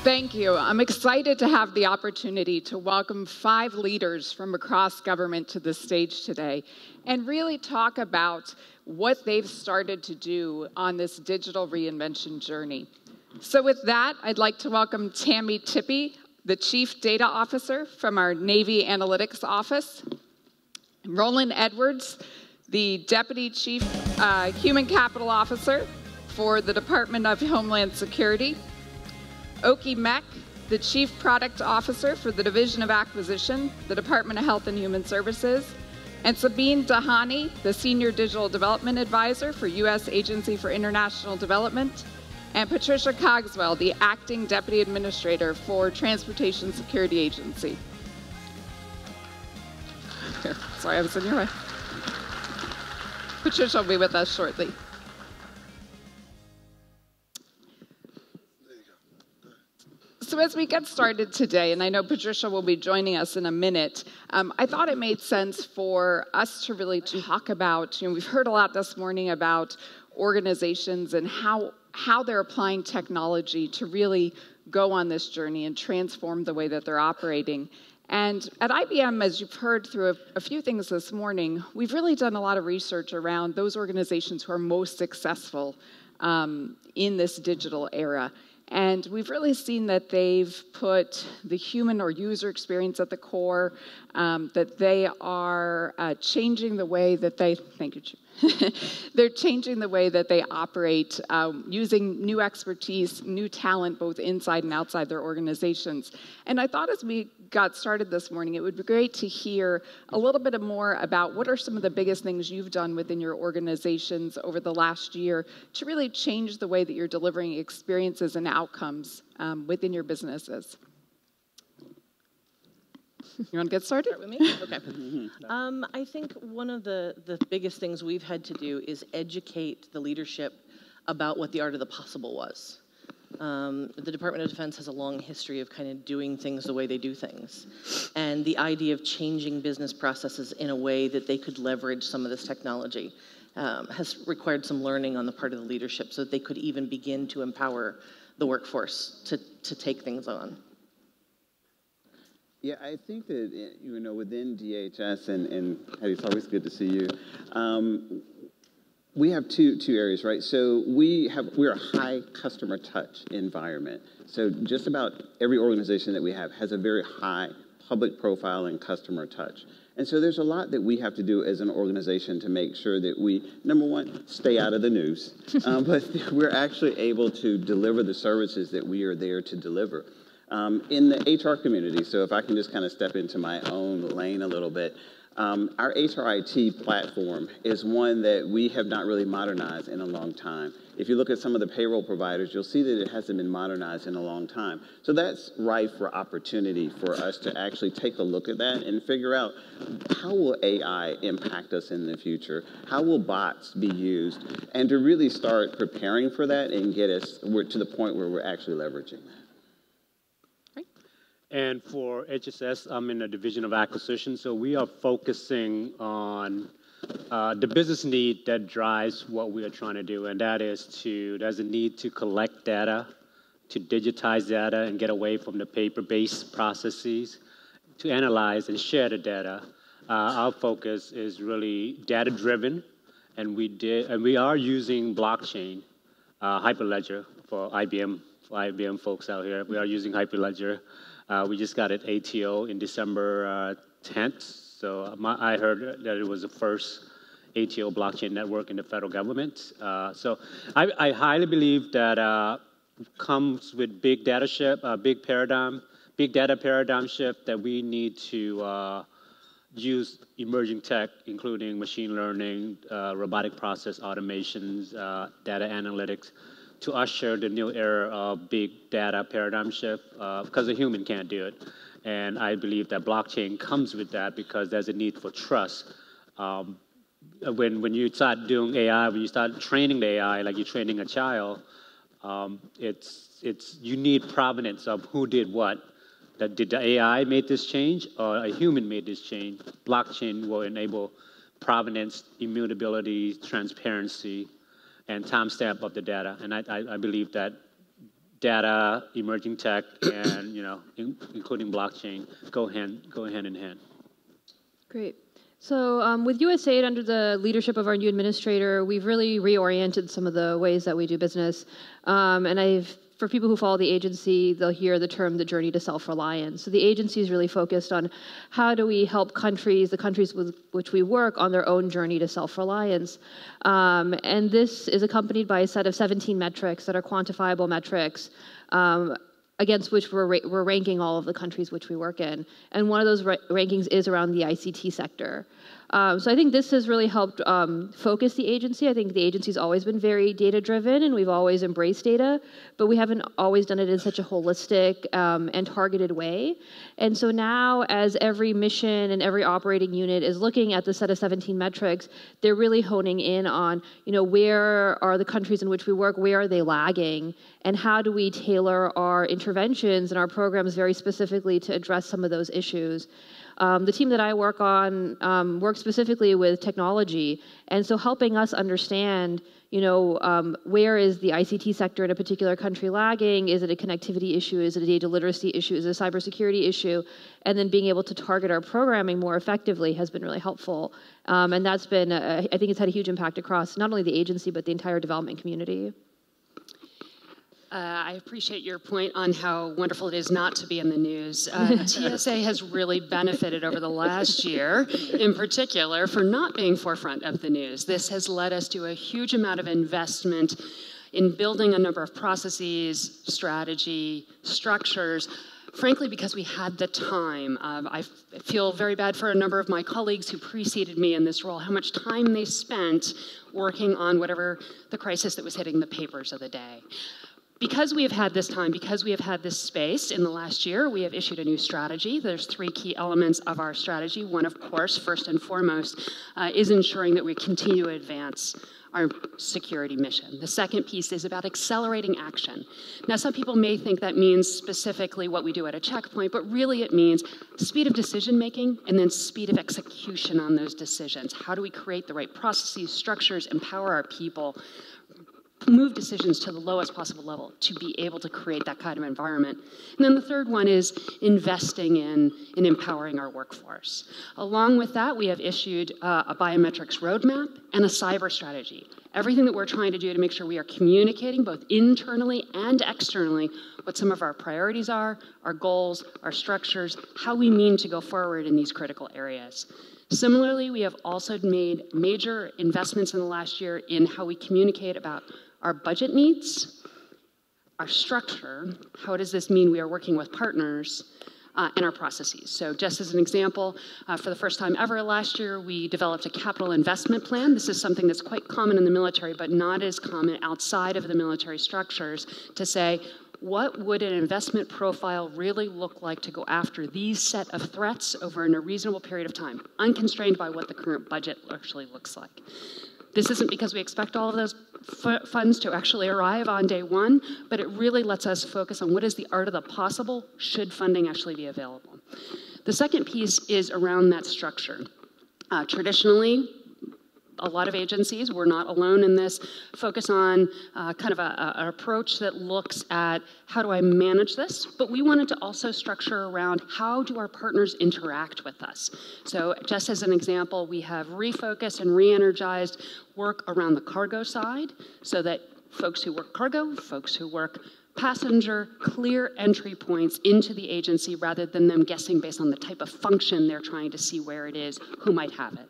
Thank you. I'm excited to have the opportunity to welcome 5 leaders from across government to the stage today and really talk about what they've started to do on this digital reinvention journey. So with that, I'd like to welcome Tammy Tippie, the Chief Data Officer from our Navy Analytics Office, Roland Edwards, the Deputy Chief Human Capital Officer for the Department of Homeland Security, Oki Mek, the Chief Product Officer for the Division of Acquisition, the Department of Health and Human Services, and Sabeen Dhanani, the Senior Digital Development Advisor for U.S. Agency for International Development, and Patricia Cogswell, the Acting Deputy Administrator for Transportation Security Agency. Here, sorry, I was in your way. Patricia will be with us shortly. So as we get started today, and I know Patricia will be joining us in a minute, I thought it made sense for us to really talk about, we've heard a lot this morning about organizations and how they're applying technology to really go on this journey and transform the way that they're operating. And at IBM, as you've heard through a few things this morning, we've really done a lot of research around those organizations who are most successful in this digital era. And we've really seen that they've put the human or user experience at the core, that they are changing the way that they, thank you, Chief. They're changing the way that they operate, using new expertise, new talent, both inside and outside their organizations. And I thought as we got started this morning, it would be great to hear a little bit more about what are some of the biggest things you've done within your organizations over the last year to really change the way that you're delivering experiences and outcomes within your businesses. You want to get started? Start with me? Okay. I think one of the biggest things we've had to do is educate the leadership about what the art of the possible was. The Department of Defense has a long history of kind of doing things the way they do things. And the idea of changing business processes in a way that they could leverage some of this technology has required some learning on the part of the leadership so that they could even begin to empower the workforce to take things on. Yeah, I think that, within DHS, and Patty, it's always good to see you, we have two areas, right? So we're a high customer touch environment. So just about every organization that we have has a very high public profile and customer touch. And so there's a lot that we have to do as an organization to make sure that we, number one, stay out of the news, but we're actually able to deliver the services that we are there to deliver. In the HR community, so if I can just kind of step into my own lane a little bit, our HRIT platform is one that we have not really modernized in a long time. If you look at some of the payroll providers, you'll see that it hasn't been modernized in a long time. So that's ripe for opportunity for us to actually take a look at that and figure out how will AI impact us in the future? How will bots be used? And to really start preparing for that and get us to the point where we're actually leveraging that. And for HSS, I'm in the Division of Acquisition, so we are focusing on the business need that drives what we are trying to do, and that is there's a need to collect data, to digitize data and get away from the paper-based processes, to analyze and share the data. Our focus is really data-driven, and we are using blockchain, Hyperledger for IBM folks out here. We are using Hyperledger. We just got it ATO in December 10th, so I heard that it was the first ATO blockchain network in the federal government. So I highly believe that comes with big data paradigm shift that we need to use emerging tech, including machine learning, robotic process automations, data analytics, to usher the new era of big data paradigm shift, because a human can't do it. And I believe that blockchain comes with that because there's a need for trust. When you start doing AI, when you start training the AI like you're training a child, you need provenance of who did what. Did the AI make this change or a human made this change? Blockchain will enable provenance, immutability, transparency, and timestamp of the data. And I believe that data, emerging tech, and including blockchain go hand in hand. Great. So with USAID under the leadership of our new administrator, we've really reoriented some of the ways that we do business. For people who follow the agency, they'll hear the term the journey to self-reliance. So the agency is really focused on how do we help the countries with which we work, on their own journey to self-reliance. And this is accompanied by a set of 17 metrics that are quantifiable metrics against which we're ranking all of the countries which we work in. And one of those rankings is around the ICT sector. So I think this has really helped focus the agency. I think the agency's always been very data-driven, and we've always embraced data, but we haven't always done it in such a holistic and targeted way. And so now, as every mission and every operating unit is looking at the set of 17 metrics, they're really honing in on, where are the countries in which we work, where are they lagging, and how do we tailor our interventions and our programs very specifically to address some of those issues. The team that I work on works specifically with technology, and so helping us understand, where is the ICT sector in a particular country lagging? Is it a connectivity issue? Is it a data literacy issue? Is it a cybersecurity issue? And then being able to target our programming more effectively has been really helpful. And that's been, I think it's had a huge impact across not only the agency, but the entire development community. I appreciate your point on how wonderful it is not to be in the news. TSA has really benefited over the last year, in particular, for not being forefront of the news. This has led us to a huge amount of investment in building a number of processes, strategy, structures, frankly, because we had the time. I feel very bad for a number of my colleagues who preceded me in this role, how much time they spent working on whatever the crisis that was hitting the papers of the day. Because we have had this time, because we have had this space in the last year, we have issued a new strategy. There's 3 key elements of our strategy. One, of course, first and foremost, is ensuring that we continue to advance our security mission. The second piece is about accelerating action. Now, some people may think that means specifically what we do at a checkpoint, but really it means speed of decision making and then speed of execution on those decisions. How do we create the right processes, structures, empower our people, move decisions to the lowest possible level to be able to create that kind of environment. And then the third one is investing in empowering our workforce. Along with that, we have issued a biometrics roadmap and a cyber strategy. Everything that we're trying to do to make sure we are communicating both internally and externally what some of our priorities are, our goals, our structures, how we mean to go forward in these critical areas. Similarly, we have also made major investments in the last year in how we communicate about our budget needs, our structure, how does this mean we are working with partners, and our processes. So just as an example, for the first time ever last year, we developed a capital investment plan. This is something that's quite common in the military, but not as common outside of the military structures, to say, what would an investment profile really look like to go after these set of threats over in a reasonable period of time, unconstrained by what the current budget actually looks like. This isn't because we expect all of those funds to actually arrive on day one, but it really lets us focus on what is the art of the possible should funding actually be available. The second piece is around that structure. Traditionally, a lot of agencies, we're not alone in this, focus on kind of an approach that looks at how do I manage this, but we wanted to also structure around how do our partners interact with us. So just as an example, we have refocused and re-energized work around the cargo side so that folks who work cargo, folks who work passenger, clear entry points into the agency rather than them guessing based on the type of function they're trying to see where it is, who might have it.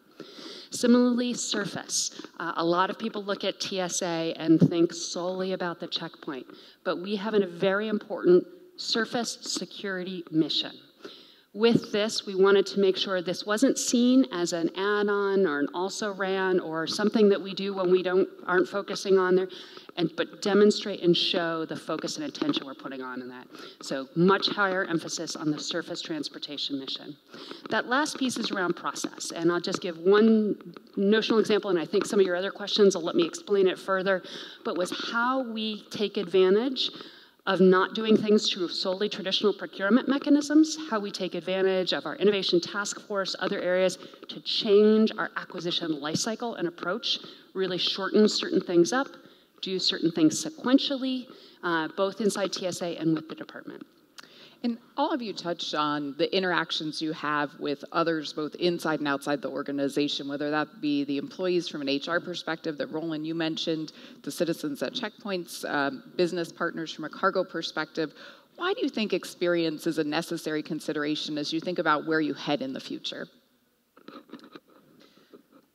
Similarly, surface. A lot of people look at TSA and think solely about the checkpoint, but we have a very important surface security mission. With this, we wanted to make sure this wasn't seen as an add-on or an also-ran or something that we do when we aren't focusing on there, but demonstrate and show the focus and attention we're putting on in that. So much higher emphasis on the surface transportation mission. That last piece is around process, and I'll just give one notional example, and I think some of your other questions will let me explain it further, but was how we take advantage of not doing things through solely traditional procurement mechanisms, how we take advantage of our innovation task force, other areas to change our acquisition lifecycle and approach, really shorten certain things up, do certain things sequentially, both inside TSA and with the department. And all of you touched on the interactions you have with others, both inside and outside the organization, whether that be the employees from an HR perspective that Roland, you mentioned, the citizens at checkpoints, business partners from a cargo perspective. Why do you think experience is a necessary consideration as you think about where you head in the future?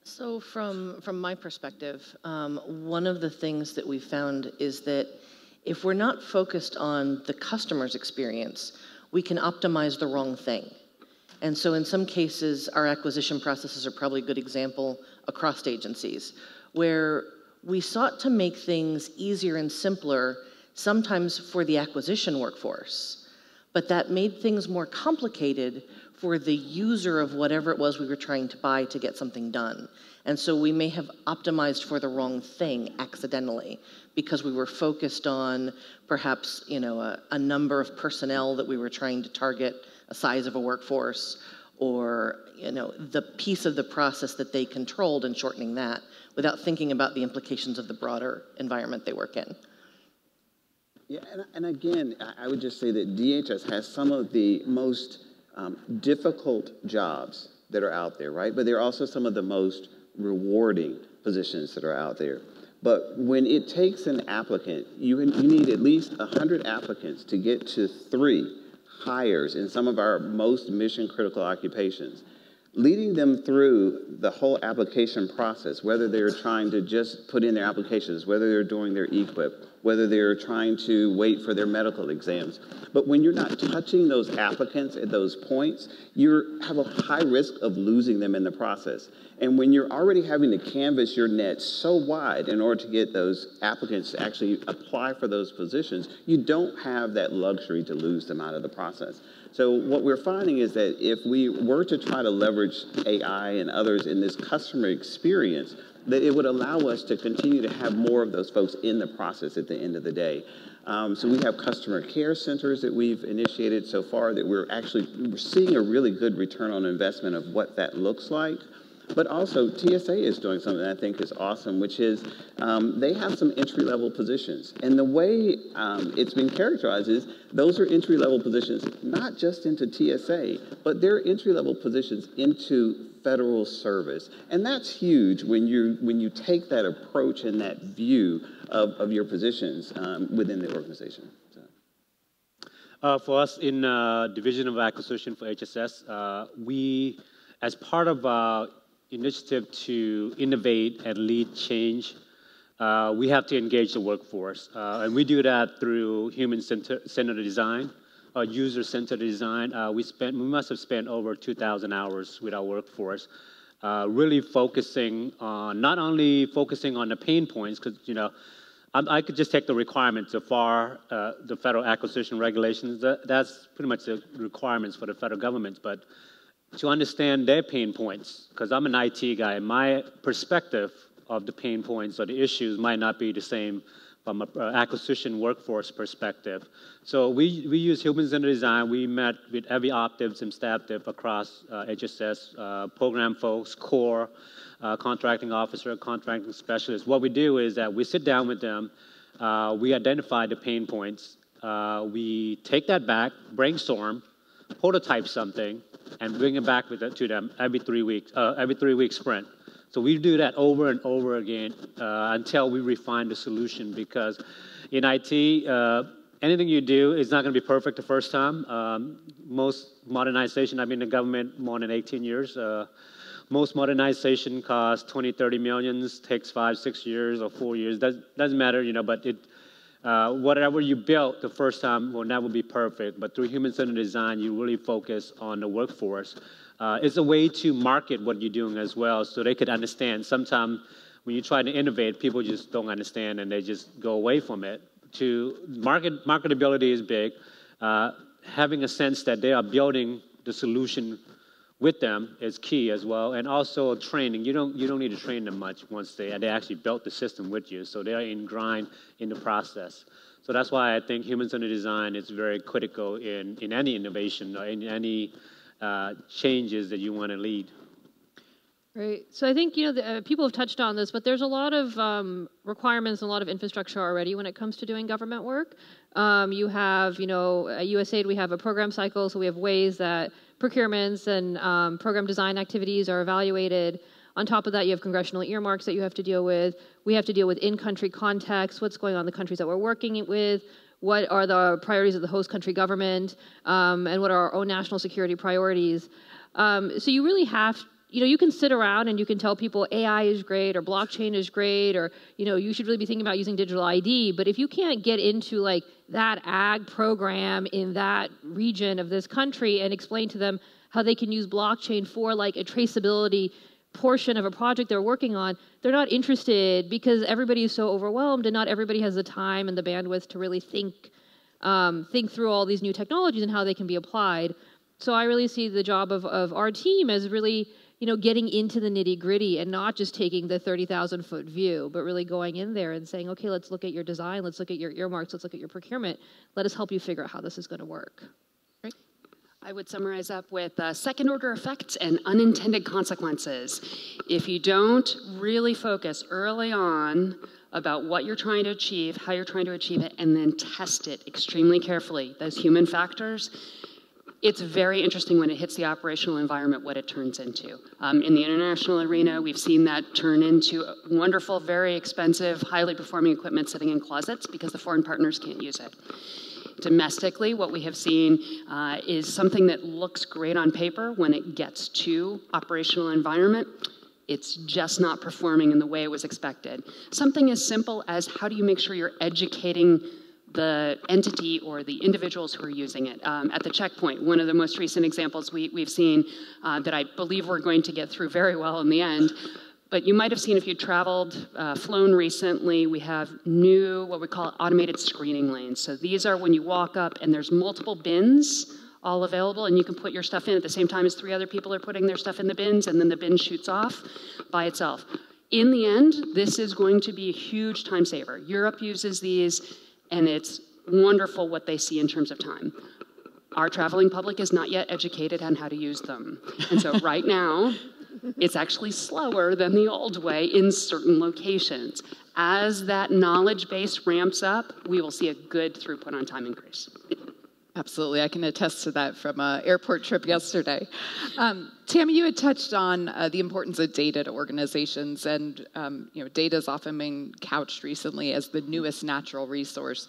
So from my perspective, one of the things that we found is that if we're not focused on the customer's experience, we can optimize the wrong thing. And so in some cases, our acquisition processes are probably a good example across agencies, where we sought to make things easier and simpler, sometimes for the acquisition workforce, but that made things more complicated for the user of whatever it was we were trying to buy to get something done. And so we may have optimized for the wrong thing accidentally because we were focused on perhaps, a number of personnel that we were trying to target, a size of a workforce, or, the piece of the process that they controlled and shortening that without thinking about the implications of the broader environment they work in. Yeah, and again, I would just say that DHS has some of the most difficult jobs that are out there, right? But they're also some of the most rewarding positions that are out there. But when it takes an applicant, you need at least 100 applicants to get to 3 hires in some of our most mission-critical occupations. Leading them through the whole application process, whether they're trying to just put in their applications, whether they're doing their equip, whether they're trying to wait for their medical exams. But when you're not touching those applicants at those points, you have a high risk of losing them in the process. And when you're already having to canvas your net so wide in order to get those applicants to actually apply for those positions, you don't have that luxury to lose them out of the process. So what we're finding is that if we were to try to leverage AI and others in this customer experience, that it would allow us to continue to have more of those folks in the process at the end of the day. So we have customer care centers that we've initiated so far that we're seeing a really good return on investment of what that looks like. But also TSA is doing something I think is awesome, which is they have some entry-level positions. And the way it's been characterized is those are entry-level positions, not just into TSA, but they're entry-level positions into federal service. And that's huge when you take that approach and that view of your positions within the organization. So. For us in Division of Acquisition for HSS, we, as part of our initiative to innovate and lead change, we have to engage the workforce. And we do that through human-centered design, user-centered design. We must have spent over 2,000 hours with our workforce, really focusing on, not only focusing on the pain points, because, I could just take the requirements so far, the federal acquisition regulations, that's pretty much the requirements for the federal government, but to understand their pain points, because I'm an IT guy, my perspective of the pain points or the issues might not be the same from an acquisition workforce perspective. So we use human-centered design. We met with every optives and staff div across HSS, program folks, core, contracting officer, contracting specialist. What we do is that we sit down with them, we identify the pain points, we take that back, brainstorm, prototype something, and bring it back to them every 3 weeks, every 3-week sprint. So we do that over and over again until we refine the solution, because in IT, anything you do is not going to be perfect the first time. Most modernization, I've been in the government more than 18 years. Most modernization costs 20, 30 millions, takes 5, 6 years or 4 years. Doesn't matter, but whatever you built the first time will never be perfect. But through human-centered design, you really focus on the workforce. It's a way to market what you're doing as well, so they could understand. Sometimes when you try to innovate, people just don't understand and they just go away from it. Marketability is big. Having a sense that they are building the solution with them is key as well, and also training. You don't need to train them much once they actually built the system with you, so they are ingrained in the process. So that's why I think human-centered design is very critical in any innovation or in any changes that you want to lead. Right. So I think, people have touched on this, but there's a lot of requirements and a lot of infrastructure already when it comes to doing government work. You have, at USAID, we have a program cycle, so we have ways that procurements and program design activities are evaluated. On top of that, you have congressional earmarks that you have to deal with. We have to deal with in-country context, what's going on in the countries that we're working with, what are the priorities of the host country government, and what are our own national security priorities. So you really have, you can sit around and you can tell people AI is great or blockchain is great or, you should really be thinking about using digital ID. But if you can't get into like that ag program in that region of this country and explain to them how they can use blockchain for like a traceability portion of a project they're working on, they're not interested because everybody is so overwhelmed and not everybody has the time and the bandwidth to really think through all these new technologies and how they can be applied. So I really see the job of our team as really, getting into the nitty gritty and not just taking the 30,000 foot view, but really going in there and saying, okay, let's look at your design, let's look at your earmarks, let's look at your procurement. Let us help you figure out how this is going to work. I would summarize up with second order effects and unintended consequences. If you don't really focus early on about what you're trying to achieve, how you're trying to achieve it, and then test it extremely carefully, those human factors, it's very interesting when it hits the operational environment what it turns into. In the international arena, we've seen that turn into wonderful, very expensive, highly performing equipment sitting in closets because the foreign partners can't use it. Domestically, what we have seen is something that looks great on paper. When it gets to operational environment, it's just not performing in the way it was expected. Something as simple as how do you make sure you're educating the entity or the individuals who are using it. At the checkpoint, one of the most recent examples we've seen that I believe we're going to get through very well in the end, but you might have seen if you traveled, flown recently, we have new, what we call automated screening lanes. So these are when you walk up and there's multiple bins all available and you can put your stuff in at the same time as 3 other people are putting their stuff in the bins and then the bin shoots off by itself. In the end, this is going to be a huge time saver. Europe uses these and it's wonderful what they see in terms of time. Our traveling public is not yet educated on how to use them. And so right now, it's actually slower than the old way in certain locations. As that knowledge base ramps up, we will see a good throughput on time increase. Absolutely, I can attest to that from an airport trip yesterday. Tammy, you had touched on the importance of data to organizations, and data has often been couched recently as the newest natural resource.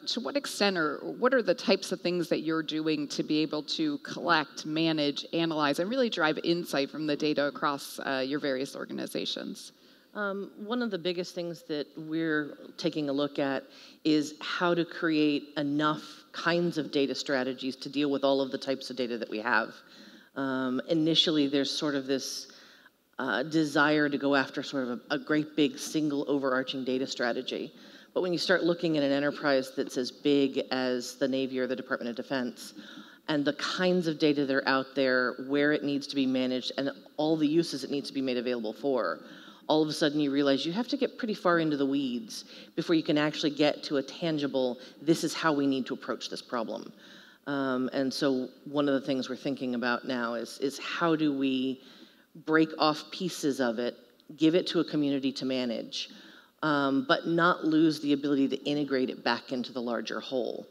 To what extent, or what are the types of things that you're doing to be able to collect, manage, analyze, and really drive insight from the data across your various organizations? One of the biggest things that we're taking a look at is how to create enough kinds of data strategies to deal with all of the types of data that we have. Initially, there's sort of this desire to go after sort of a great big single overarching data strategy. But when you start looking at an enterprise that's as big as the Navy or the Department of Defense, and the kinds of data that are out there, where it needs to be managed, and all the uses it needs to be made available for, all of a sudden you realize you have to get pretty far into the weeds before you can actually get to a tangible, this is how we need to approach this problem. And so one of the things we're thinking about now is how do we break off pieces of it, give it to a community to manage, but not lose the ability to integrate it back into the larger whole.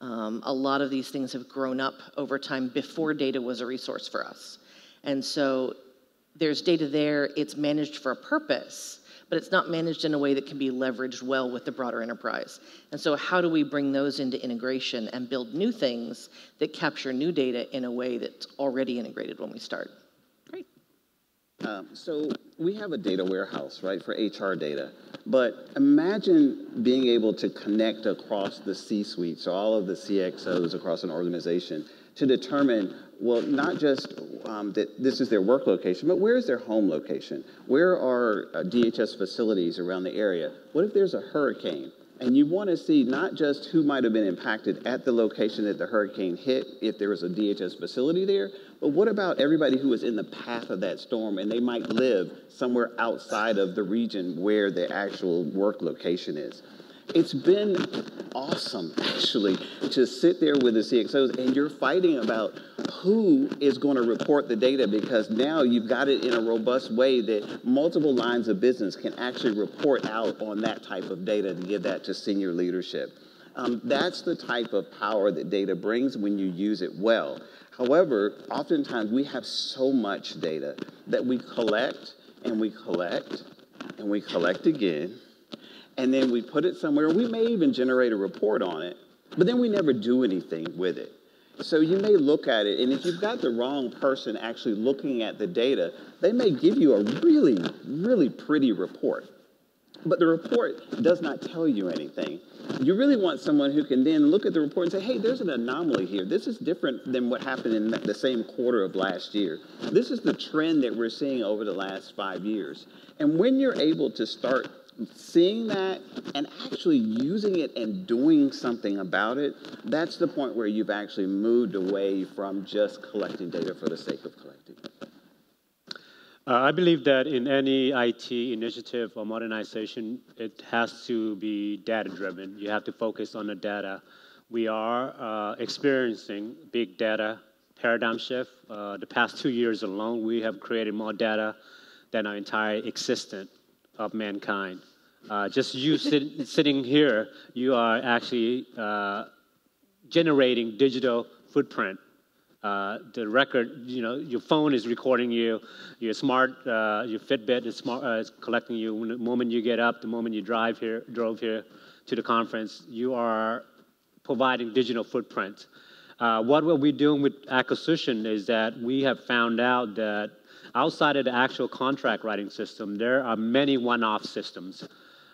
A lot of these things have grown up over time before data was a resource for us. And so there's data there, it's managed for a purpose, but it's not managed in a way that can be leveraged well with the broader enterprise. And so how do we bring those into integration and build new things that capture new data in a way that's already integrated when we start? Great. So we have a data warehouse, right, for HR data. But imagine being able to connect across the C-suite, so all of the CXOs across an organization, to determine, well, not just that this is their work location, but where is their home location? Where are DHS facilities around the area? What if there's a hurricane? And you want to see not just who might have been impacted at the location that the hurricane hit, if there was a DHS facility there, but what about everybody who was in the path of that storm and they might live somewhere outside of the region where the actual work location is? It's been awesome, actually, to sit there with the CXOs and you're fighting about who is going to report the data, because now you've got it in a robust way that multiple lines of business can actually report out on that type of data to give that to senior leadership. That's the type of power that data brings when you use it well. However, oftentimes we have so much data that we collect and we collect and we collect again, and then we put it somewhere. We may even generate a report on it, but then we never do anything with it. So you may look at it, and if you've got the wrong person actually looking at the data, they may give you a really, really pretty report. But the report does not tell you anything. You really want someone who can then look at the report and say, hey, there's an anomaly here. This is different than what happened in the same quarter of last year. This is the trend that we're seeing over the last 5 years. And when you're able to start seeing that and actually using it and doing something about it, that's the point where you've actually moved away from just collecting data for the sake of collecting. I believe that in any IT initiative or modernization, it has to be data-driven. You have to focus on the data. We are experiencing big data paradigm shift. The past 2 years alone, we have created more data than our entire existence of mankind. Just you sitting here, you are actually generating digital footprint. The record, your phone is recording you. Your Fitbit is collecting you. The moment you get up, the moment you drove here to the conference, you are providing digital footprint. What we're doing with acquisition is that we have found out that outside of the actual contract writing system, there are many one-off systems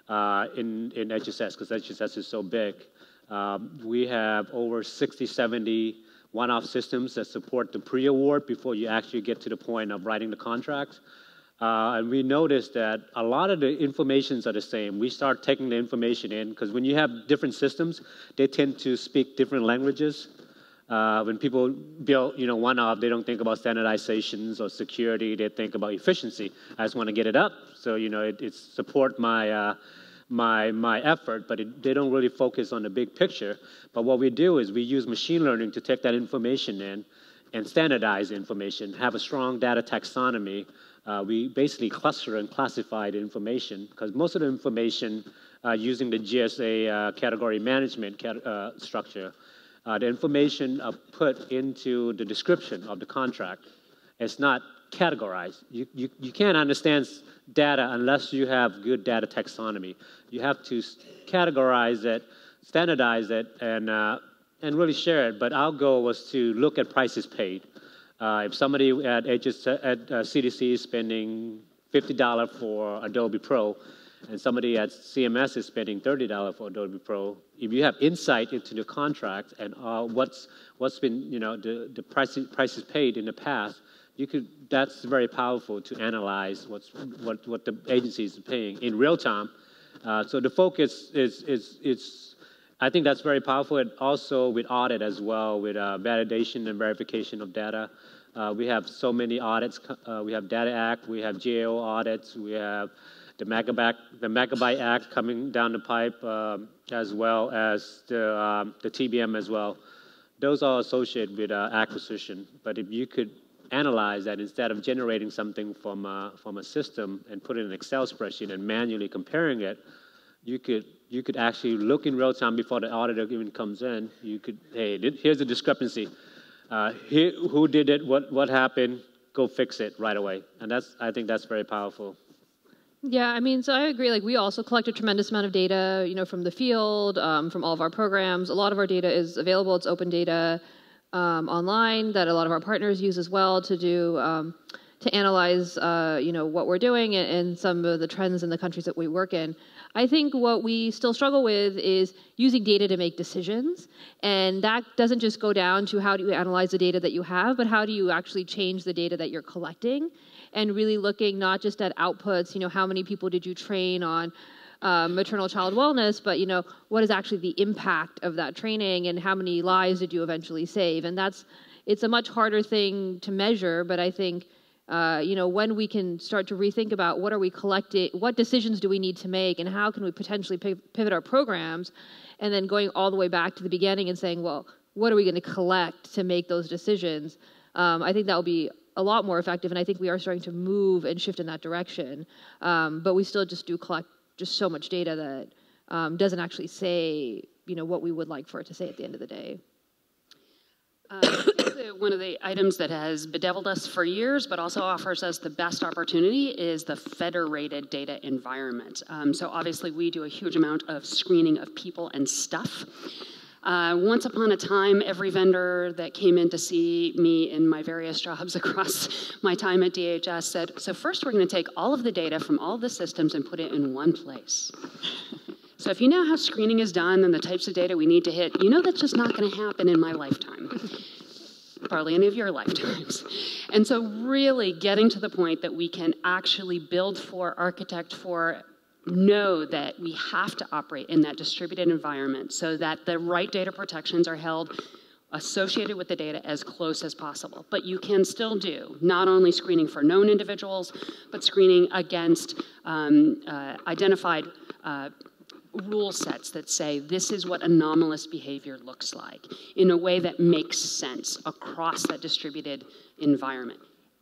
in HSS, because HSS is so big. We have over 60, 70 one-off systems that support the pre-award before you actually get to the point of writing the contract. And we noticed that a lot of the informations are the same. We start taking the information in, because when you have different systems, they tend to speak different languages. When people build, one-off, they don't think about standardizations or security. They think about efficiency. I just want to get it up, so it support my effort, but they don't really focus on the big picture. But what we do is we use machine learning to take that information in and standardize information, have a strong data taxonomy. We basically cluster and classify the information, because most of the information using the GSA category management structure, the information put into the description of the contract. It's not categorized. You can't understand data unless you have good data taxonomy. You have to categorize it, standardize it, and really share it. But our goal was to look at prices paid. If somebody at CDC is spending $50 for Adobe Pro, and somebody at CMS is spending $30 for Adobe Pro, if you have insight into the contract and what's been the prices paid in the past, that's very powerful to analyze what the agency is paying in real time. So the focus is I think that's very powerful. And also with audit as well, with validation and verification of data. We have so many audits. We have Data Act, we have GAO audits, we have the Megabyte Act coming down the pipe, as well as the TBM as well. Those are associated with acquisition. But if you could analyze that instead of generating something from a system and put it in an Excel spreadsheet and manually comparing it, you could actually look in real time before the auditor even comes in. You could, hey, here's the discrepancy. Who did it? What happened? Go fix it right away. And I think that's very powerful. Yeah, so I agree. Like, we also collect a tremendous amount of data, from the field, from all of our programs. A lot of our data is available. It's open data online that a lot of our partners use as well to do to analyze, what we're doing and some of the trends in the countries that we work in. I think what we still struggle with is using data to make decisions, and that doesn't just go down to how do you analyze the data that you have, but how do you actually change the data that you're collecting, and really looking not just at outputs, how many people did you train on maternal child wellness, but what is actually the impact of that training and how many lives did you eventually save? And it's a much harder thing to measure, but I think when we can start to rethink about what are we collecting, what decisions do we need to make, and how can we potentially pivot our programs, and then going all the way back to the beginning and saying, well, what are we going to collect to make those decisions? I think that will be a lot more effective, and I think we are starting to move and shift in that direction. But we still just do collect just so much data that doesn't actually say, what we would like for it to say at the end of the day. One of the items that has bedeviled us for years, but also offers us the best opportunity, is the federated data environment. So obviously we do a huge amount of screening of people and stuff. Once upon a time, every vendor that came in to see me in my various jobs across my time at DHS said, so first we're going to take all of the data from all the systems and put it in one place. So if you know how screening is done and the types of data we need to hit, that's just not going to happen in my lifetime. Probably any of your lifetimes. And so really getting to the point that we can actually build for, architect for, know that we have to operate in that distributed environment so that the right data protections are held associated with the data as close as possible. But you can still do not only screening for known individuals, but screening against identified rule sets that say this is what anomalous behavior looks like in a way that makes sense across that distributed environment.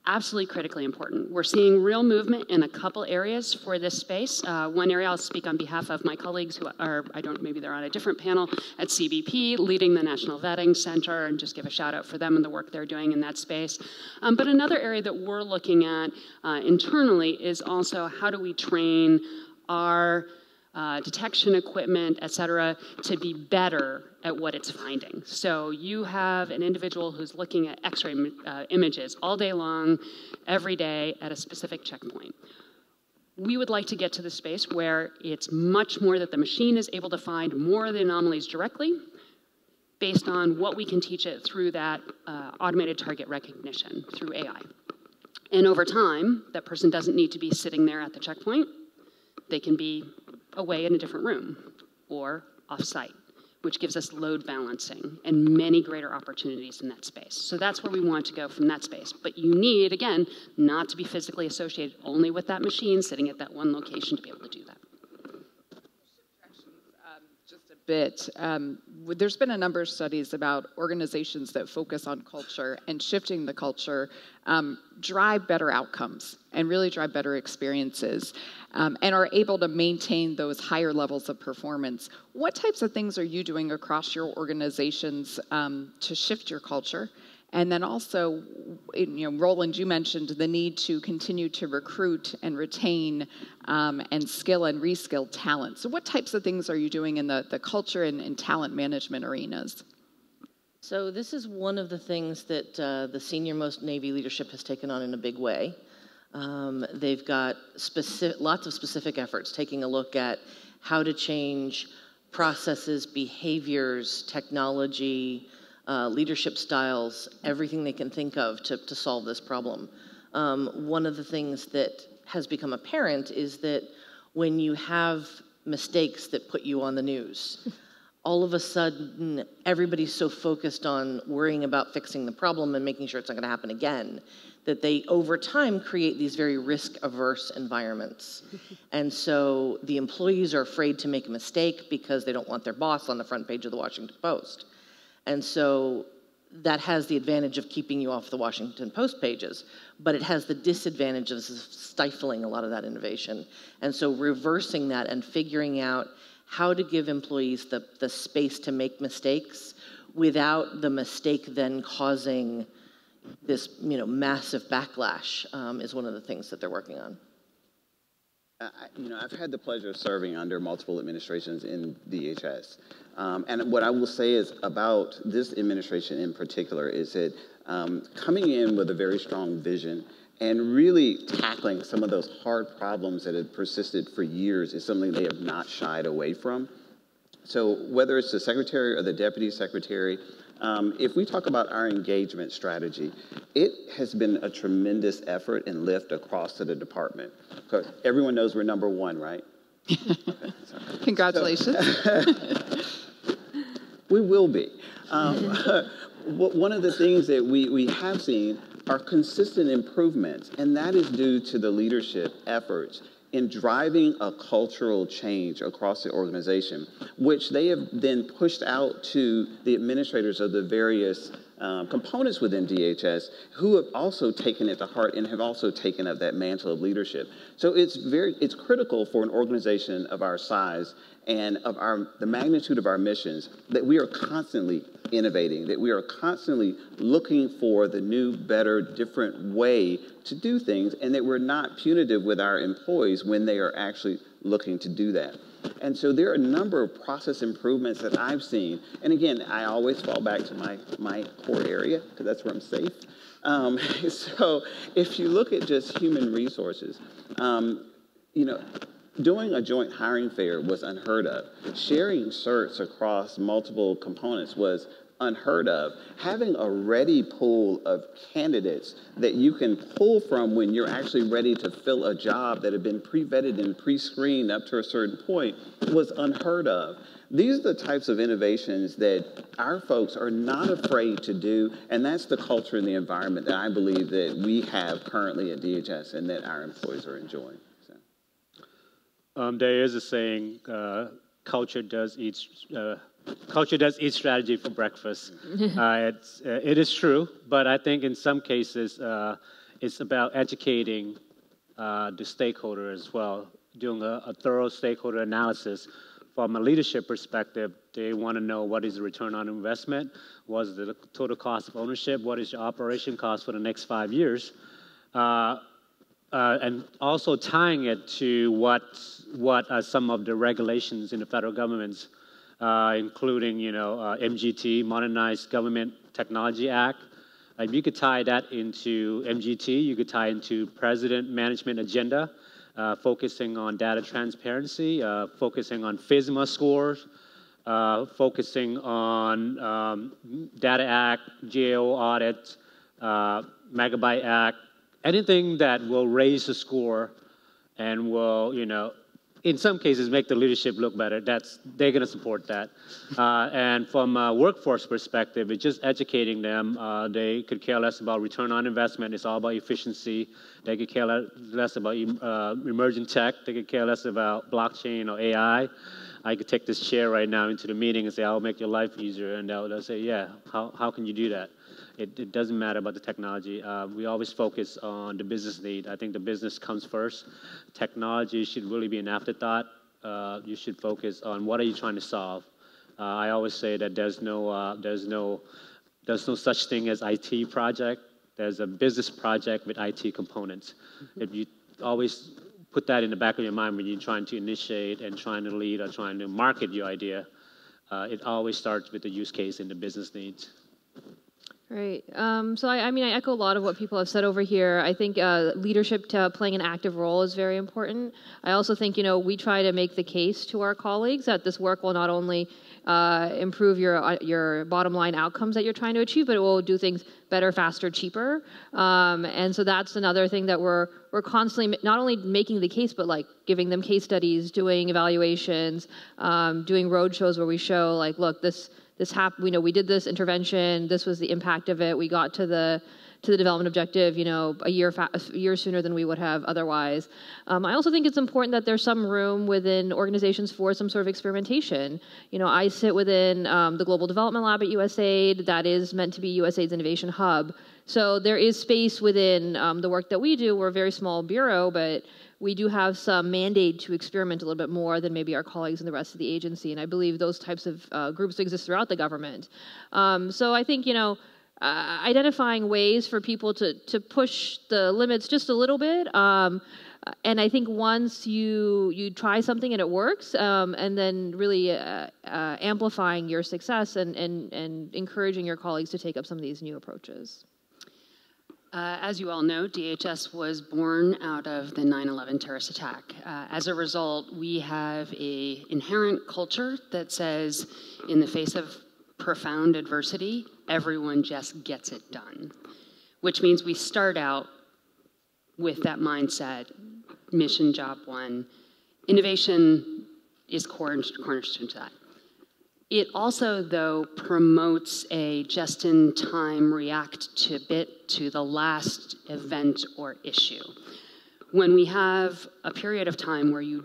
Absolutely critically important. We're seeing real movement in a couple areas for this space. One area, I'll speak on behalf of my colleagues who are, maybe they're on a different panel at CBP, leading the National Vetting Center, and just give a shout out for them and the work they're doing in that space. But another area that we're looking at internally is also how do we train our detection equipment, et cetera, to be better at what it's finding. So you have an individual who's looking at X-ray images all day long, every day at a specific checkpoint. We would like to get to the space where it's much more that the machine is able to find more of the anomalies directly based on what we can teach it through that automated target recognition through AI. And over time, that person doesn't need to be sitting there at the checkpoint. They can be away in a different room or off-site, which gives us load balancing and many greater opportunities in that space. So that's where we want to go from that space. But you need, again, not to be physically associated only with that machine sitting at that one location to be able to do that. Just a bit. There's been a number of studies about organizations that focus on culture and shifting the culture drive better outcomes and really drive better experiences and are able to maintain those higher levels of performance. What types of things are you doing across your organizations to shift your culture? And then also, Roland, you mentioned the need to continue to recruit and retain and skill and reskill talent. So what types of things are you doing in the culture and talent management arenas? So this is one of the things that the senior-most Navy leadership has taken on in a big way. They've got lots of specific efforts, taking a look at how to change processes, behaviors, technology, leadership styles, everything they can think of to solve this problem. One of the things that has become apparent is that when you have mistakes that put you on the news, all of a sudden everybody's so focused on worrying about fixing the problem and making sure it's not going to happen again that they over time create these very risk-averse environments. And so the employees are afraid to make a mistake because they don't want their boss on the front page of the Washington Post. And so that has the advantage of keeping you off the Washington Post pages, but it has the disadvantage of stifling a lot of that innovation. And so reversing that and figuring out how to give employees the space to make mistakes without the mistake then causing this massive backlash is one of the things that they're working on. I've had the pleasure of serving under multiple administrations in DHS. And what I will say is about this administration in particular is that coming in with a very strong vision and really tackling some of those hard problems that have persisted for years is something they have not shied away from. So whether it's the secretary or the deputy secretary, if we talk about our engagement strategy, it has been a tremendous effort and lift across to the department. Because everyone knows we're number one, right? Okay, Congratulations. We will be. One of the things that we have seen are consistent improvements, and that is due to the leadership efforts in driving a cultural change across the organization, which they have then pushed out to the administrators of the various components within DHS, who have also taken it to heart and have also taken up that mantle of leadership. So it's critical for an organization of our size and of the magnitude of our missions that we are constantly innovating, that we are constantly looking for the new, better, different way to do things, and that we're not punitive with our employees when they are actually looking to do that. And so there are a number of process improvements that I've seen. And again, I always fall back to my core area, because that's where I'm safe. So if you look at just human resources, doing a joint hiring fair was unheard of. Sharing certs across multiple components was unheard of. Having a ready pool of candidates that you can pull from when you're actually ready to fill a job that had been pre-vetted and pre-screened up to a certain point was unheard of. These are the types of innovations that our folks are not afraid to do, and that's the culture and the environment that I believe that we have currently at DHS and that our employees are enjoying. There is a saying, culture does eat strategy for breakfast. It is true, but I think in some cases it's about educating the stakeholder as well, doing a thorough stakeholder analysis. From a leadership perspective, they want to know what is the return on investment, what is the total cost of ownership, what is your operation cost for the next 5 years, and also tying it to what some of the regulations in the federal government, including MGT, Modernized Government Technology Act. You could tie that into MGT. You could tie into President Management Agenda, focusing on data transparency, focusing on FSMA scores, focusing on Data Act, GAO audit, Megabyte Act, anything that will raise the score and will, in some cases make the leadership look better. They're going to support that. And from a workforce perspective, it's just educating them. They could care less about return on investment. It's all about efficiency. They could care less about emerging tech. They could care less about blockchain or AI. I could take this chair right now into the meeting and say, I'll make your life easier. And they'll say, yeah, how can you do that? It doesn't matter about the technology. We always focus on the business need. I think the business comes first. Technology should really be an afterthought. You should focus on what are you trying to solve. I always say that there's no such thing as IT project. There's a business project with IT components. If you always put that in the back of your mind when you're trying to initiate and trying to lead or trying to market your idea, it always starts with the use case and the business needs. Right. So I echo a lot of what people have said over here. I think leadership playing an active role is very important. I also think, we try to make the case to our colleagues that this work will not only improve your bottom line outcomes that you're trying to achieve, but it will do things better, faster, cheaper. And so that's another thing that we're constantly not only making the case, but like giving them case studies, doing evaluations, doing road shows where we show like, look, this happened. We did this intervention. This was the impact of it. We got to the development objective, a year sooner than we would have otherwise. I also think it's important that there's some room within organizations for some sort of experimentation. I sit within the Global Development Lab at USAID. That is meant to be USAID's innovation hub. So there is space within the work that we do. We're a very small bureau, but we do have some mandate to experiment a little bit more than maybe our colleagues in the rest of the agency. And I believe those types of groups exist throughout the government. So I think, identifying ways for people to push the limits just a little bit. And I think once you try something and it works, and then really amplifying your success and encouraging your colleagues to take up some of these new approaches. As you all know, DHS was born out of the 9/11 terrorist attack. As a result, we have an inherent culture that says, in the face of profound adversity, everyone just gets it done, which means we start out with that mindset, mission, job one. Innovation is cornerstone to that. It also, though, promotes a just-in-time react to bit to the last event or issue. When we have a period of time where you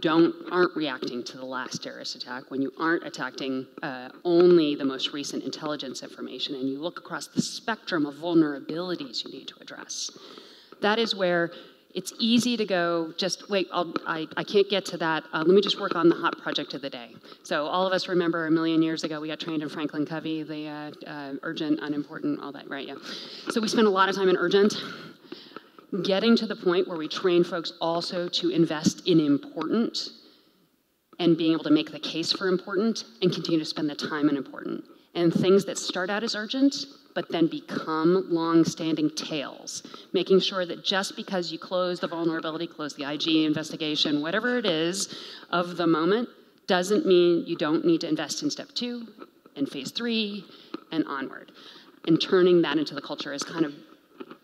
aren't reacting to the last terrorist attack, when you aren't attacking only the most recent intelligence information, and you look across the spectrum of vulnerabilities you need to address, that is where it's easy to go, just wait, I can't get to that. Let me just work on the hot project of the day. So all of us remember a million years ago, we got trained in Franklin Covey, the urgent, unimportant, all that, right? Yeah. So we spent a lot of time in urgent. Getting to the point where we train folks also to invest in important and being able to make the case for important and continue to spend the time in important. And things that start out as urgent, but then become long-standing tails. Making sure that just because you close the vulnerability, close the IG investigation, whatever it is of the moment, doesn't mean you don't need to invest in step 2 and phase 3 and onward. And turning that into the culture is kind of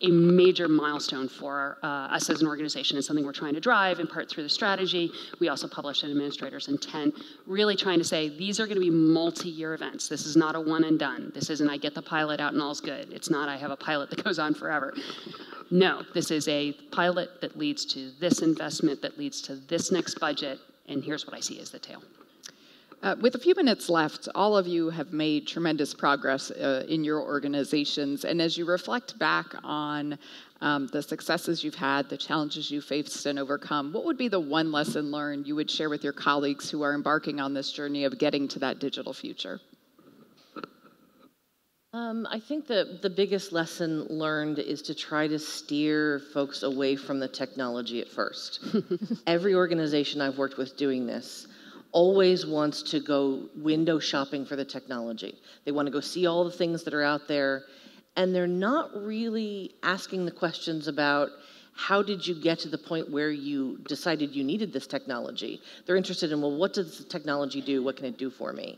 a major milestone for us as an organization and something we're trying to drive in part through the strategy. We also published an administrator's intent, really trying to say these are going to be multi-year events. This is not a one and done. This isn't I get the pilot out and all's good. It's not I have a pilot that goes on forever. No, this is a pilot that leads to this investment, that leads to this next budget, and here's what I see as the tail. With a few minutes left, all of you have made tremendous progress in your organizations. And as you reflect back on the successes you've had, the challenges you faced and overcome, what would be the one lesson learned you would share with your colleagues who are embarking on this journey of getting to that digital future? I think the biggest lesson learned is to try to steer folks away from the technology at first. Every organization I've worked with doing this always wants to go window shopping for the technology. They want to go see all the things that are out there, and they're not really asking the questions about how did you get to the point where you decided you needed this technology. They're interested in, well, what does the technology do? What can it do for me?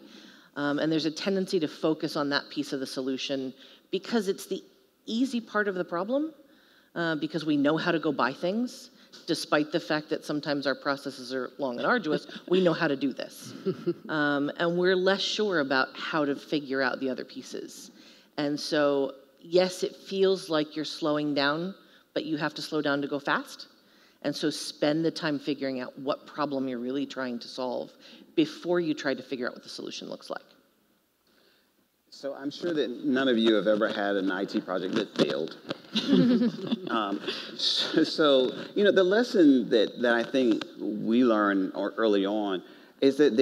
And there's a tendency to focus on that piece of the solution because it's the easy part of the problem, because we know how to go buy things. Despite the fact that sometimes our processes are long and arduous, we know how to do this. And we're less sure about how to figure out the other pieces. And so, yes, it feels like you're slowing down, but you have to slow down to go fast. And so spend the time figuring out what problem you're really trying to solve before you try to figure out what the solution looks like. So I'm sure that none of you have ever had an IT project that failed. So, the lesson that I think we learned early on is that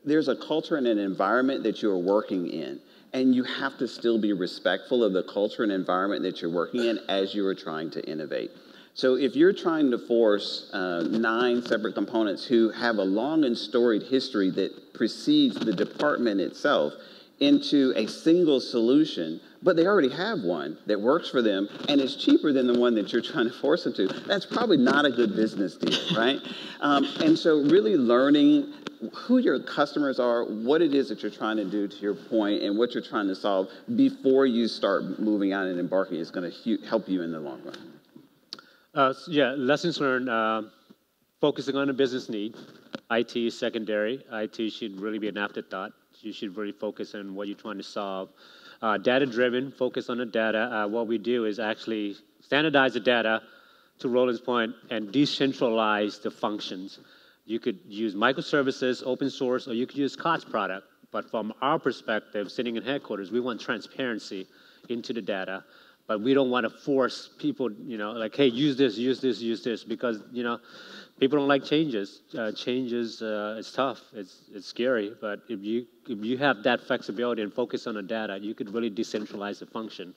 there's a culture and an environment that you're working in, and you have to still be respectful of the culture and environment that you're working in as you are trying to innovate. So if you're trying to force 9 separate components who have a long and storied history that precedes the department itself into a single solution, but they already have one that works for them and is cheaper than the one that you're trying to force them to, that's probably not a good business deal, right? And so really learning who your customers are, what it is that you're trying to do, to your point, and what you're trying to solve before you start moving out and embarking is going to help you in the long run. Lessons learned, focusing on a business need. IT is secondary. IT should really be an afterthought. You should really focus on what you're trying to solve. Data-driven, focus on the data. What we do is actually standardize the data, to Roland's point, and decentralize the functions. You could use microservices, open source, or you could use COTS product. But from our perspective, sitting in headquarters, we want transparency into the data. But we don't want to force people, like, hey, use this, because, people don't like changes. Changes, it's tough, it's scary. But if you have that flexibility and focus on the data, you could really decentralize the function.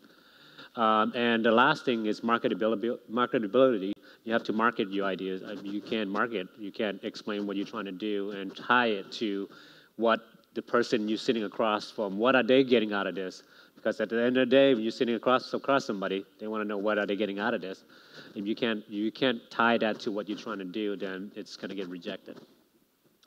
And the last thing is marketability. You have to market your ideas. You can't market. You can't explain what you're trying to do and tie it to what the person you're sitting across from, what are they getting out of this? Because at the end of the day, when you're sitting across somebody, they want to know what are they getting out of this. If you can't tie that to what you're trying to do, then it's going to get rejected.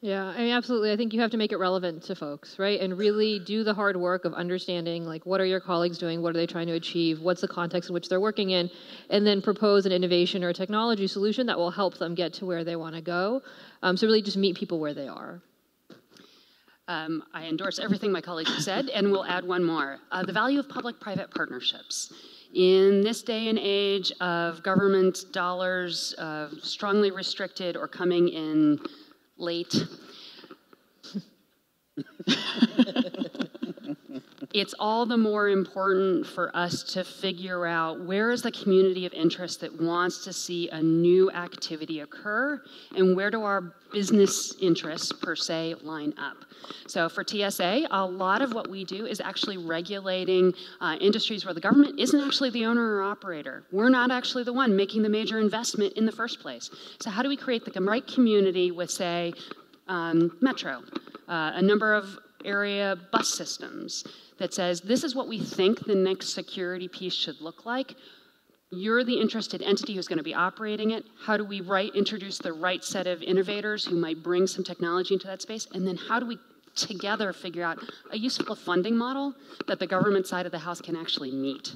Yeah, absolutely. I think you have to make it relevant to folks, right? And really do the hard work of understanding, like, what are your colleagues doing? What are they trying to achieve? What's the context in which they're working in? And then propose an innovation or a technology solution that will help them get to where they want to go. So really just meet people where they are. I endorse everything my colleagues have said, and we'll add one more. The value of public-private partnerships. In this day and age of government dollars strongly restricted or coming in late, it's all the more important for us to figure out where is the community of interest that wants to see a new activity occur, and where do our business interests, per se, line up. So for TSA, a lot of what we do is actually regulating industries where the government isn't actually the owner or operator. We're not actually the one making the major investment in the first place. So how do we create the right community with, say, Metro, a number of area bus systems that says, this is what we think the next security piece should look like. You're the interested entity who's going to be operating it. How do we introduce the right set of innovators who might bring some technology into that space? And then how do we together figure out a useful funding model that the government side of the house can actually meet,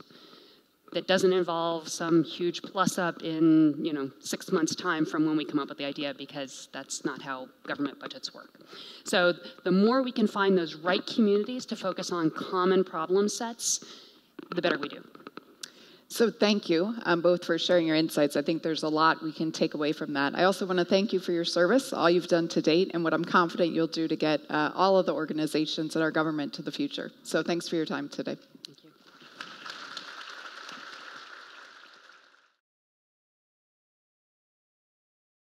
that doesn't involve some huge plus up in 6 months' time from when we come up with the idea, because that's not how government budgets work. So the more we can find those right communities to focus on common problem sets, the better we do. So thank you both for sharing your insights. I think there's a lot we can take away from that. I also want to thank you for your service, all you've done to date, and what I'm confident you'll do to get all of the organizations in our government to the future. So thanks for your time today.